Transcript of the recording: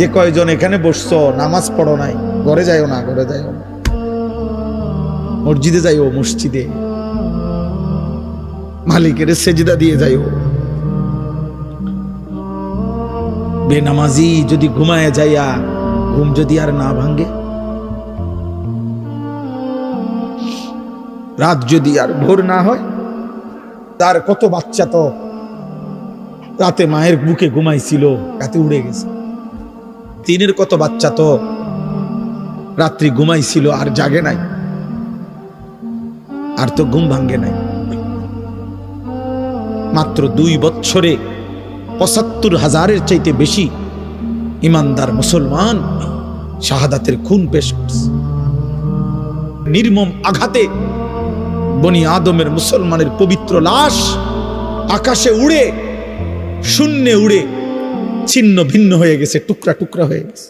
যে কয়জন এখানে বসছো নামাজ পড়ো নাই, ঘরে যাইও না, ঘরে যাইও না, মসজিদে যাইও, মসজিদে মালিকের সেজদা দিয়ে যাইও। বেনামাজি যদি ঘুমায় যাইয়া ঘুম যদি আর না ভাঙ্গে, রাত যদি আর ভোর না হয়, তার কত বাচ্চা তো রাতে মায়ের বুকে ঘুমাইছিল, রাতে উড়ে গেছে। তিনের কত বাচ্চা তো রাত্রি ঘুমাইছিল আর জাগে নাই, আর তো ঘুম ভাঙ্গে নাই। মাত্র 2 বছরে ৭৫,০০০-এর চাইতে বেশি ইমানদার মুসলমান শাহাদাতের খুন পেশ করছে। নির্মম আঘাতে বনি আদমের মুসলমানের পবিত্র লাশ আকাশে উড়ে, শূন্যে উড়ে ছিন্ন ভিন্ন হয়ে গেছে, টুকরা টুকরা হয়ে গেছে।